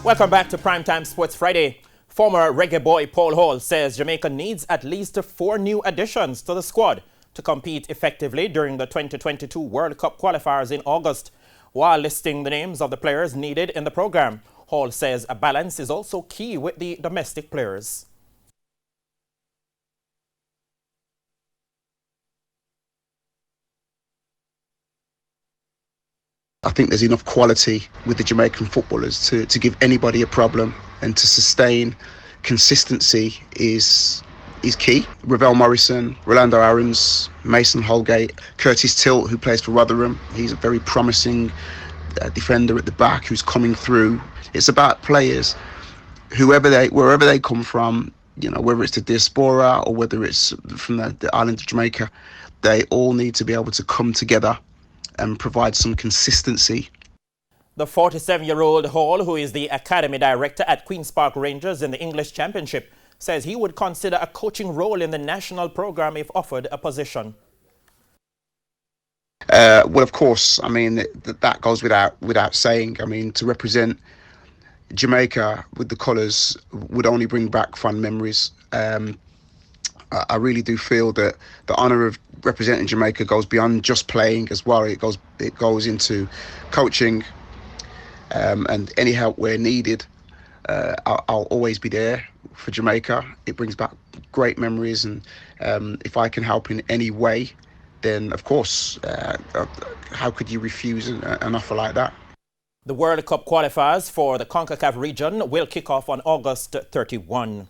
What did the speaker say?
Welcome back to Primetime Sports Friday. Former Reggae boy Paul Hall says Jamaica needs at least 4 new additions to the squad to compete effectively during the 2022 World Cup qualifiers in August. While listing the names of the players needed in the program, Hall says a balance is also key with the domestic players. I think there's enough quality with the Jamaican footballers to give anybody a problem, and to sustain consistency is key. Ravel Morrison, Rolando Aarons, Mason Holgate, Curtis Tilt, who plays for Rotherham. He's a very promising defender at the back who's coming through. It's about players, wherever they come from, you know, whether it's the diaspora or whether it's from the island of Jamaica, they all need to be able to come together and provide some consistency. The 47-year-old Hall, who is the academy director at Queen's Park Rangers in the English Championship, says he would consider a coaching role in the national program if offered a position. Well, of course, I mean, that goes without saying. I mean, to represent Jamaica with the colours would only bring back fun memories. I really do feel that the honour of representing Jamaica goes beyond just playing as well. It goes into coaching, and any help where needed. I'll always be there for Jamaica. It brings back great memories, and if I can help in any way, then of course, how could you refuse an offer like that? The World Cup qualifiers for the CONCACAF region will kick off on August 31.